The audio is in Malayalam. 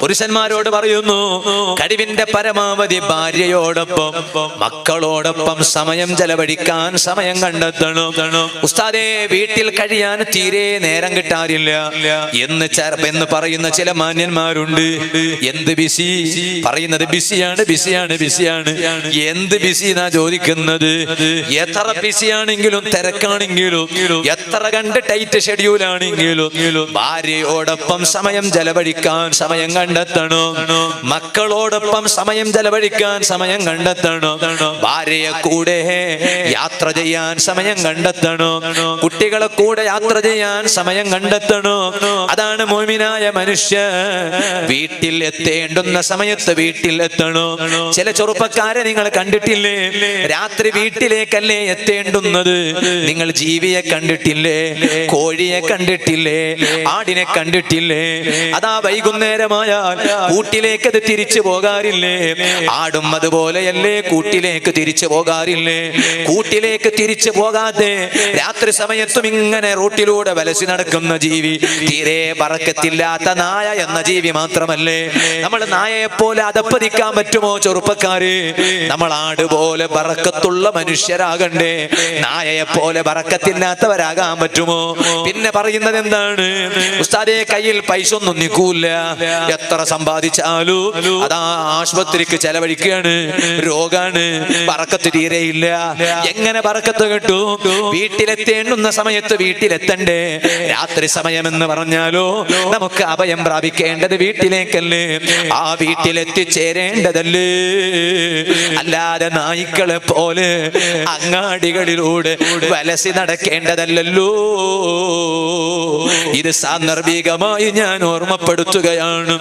പുരുഷന്മാരോട് പറയുന്നു, കഴിവിന്റെ പരമാവധി ഭാര്യയോടൊപ്പം മക്കളോടൊപ്പം സമയം ചെലവഴിക്കാൻ സമയം കണ്ടെത്തണം. ഉസ്താദേ, വീട്ടിൽ കഴിയാൻ തീരെ നേരം കിട്ടാറില്ല എന്ന് പറയുന്ന ചില മാന്യന്മാരുണ്ട്. എന്ത് ബിസി? പറയുന്നത് ബിസിയാണ്, ബിസിയാണ്, ബിസിയാണ്. എന്ത് ബിസി എന്നാ ചോദിക്കുന്നത്? എത്ര ബിസിയാണെങ്കിലും, തിരക്കാണെങ്കിലും, എത്ര കണ്ട് ടൈറ്റ് ഷെഡ്യൂളാണെങ്കിലും ഭാര്യയോടൊപ്പം സമയം ചെലവഴിക്കാൻ സമയം കണ്ടെത്തണം. മക്കളോടൊപ്പം സമയം ചെലവഴിക്കാൻ സമയം കണ്ടെത്തണം. ഭാര്യയെ കൂടെ യാത്ര ചെയ്യാൻ സമയം കണ്ടെത്തണം. കുട്ടികളെ കൂടെ യാത്ര ചെയ്യാൻ സമയം കണ്ടെത്തണം. അതാണ് മുഅ്മിനായ മനുഷ്യൻ വീട്ടിൽ എത്തേണ്ടുന്ന സമയത്ത് വീട്ടിൽ എത്തണം. ചില ചെറുപ്പക്കാരെ നിങ്ങൾ കണ്ടിട്ടില്ലേ? രാത്രി വീട്ടിലേക്കല്ലേ എത്തേണ്ടുന്നത്. നിങ്ങൾ ജീവിയെ കണ്ടിട്ടില്ലേ? കോഴിയെ കണ്ടിട്ടില്ലേ? ആടിനെ കണ്ടിട്ടില്ലേ? അതാ വൈകുന്നേരമായ കൂട്ടിലേക്ക് അത് തിരിച്ചു പോകാറില്ലേ? ആടും അതുപോലെയല്ലേ കൂട്ടിലേക്ക് തിരിച്ചു പോകാറില്ലേ? കൂട്ടിലേക്ക് തിരിച്ചു പോകാതെ രാത്രി സമയത്തും ഇങ്ങനെ റൂട്ടിലൂടെ വലസി നടക്കുന്ന ജീവി തീരെ ബറക്കത്തില്ലാത്ത നായ എന്ന ജീവി മാത്രമല്ലേ? നമ്മൾ നായയെ പോലെ അതപ്പതിക്കാൻ പറ്റുമോ ചെറുപ്പക്കാര്? നമ്മൾ ആട് പോലെ ബറക്കത്തുള്ള മനുഷ്യരാകണ്ടേ? നായയെ പോലെ ബറക്കത്തില്ലാത്തവരാകാൻ പറ്റുമോ? പിന്നെ പറയുന്നത് എന്താണ്? ഉസ്താദേ, കയ്യിൽ പൈസ ഒന്നും നിൽക്കൂല, എത്ര സമ്പാദിച്ചാലും അതാ ആശുപത്രിക്ക് ചെലവഴിക്കുകയാണ്, രോഗാണ്, ബറക്കത്ത് തീരെയില്ല. എങ്ങനെ ബറക്കത്ത് കിട്ടും? വീട്ടിലെത്തേണ്ടുന്ന സമയത്ത് വീട്ടിലെത്തണ്ടേ? രാത്രി സമയം എന്ന് പറഞ്ഞാലോ നമുക്ക് അഭയം പ്രാപിക്കേണ്ടത് വീട്ടിലേക്കല്ലേ? ആ വീട്ടിലെത്തിച്ചേരേണ്ടതല്ലേ? അല്ലാതെ നായ്ക്കളെ പോലെ അങ്ങാടികളിലൂടെ വലസി നടക്കേണ്ടതല്ലോ. ഇത് സാന്ദർഭികമായി ഞാൻ ഓർമ്മപ്പെടുത്തുകയാണ്.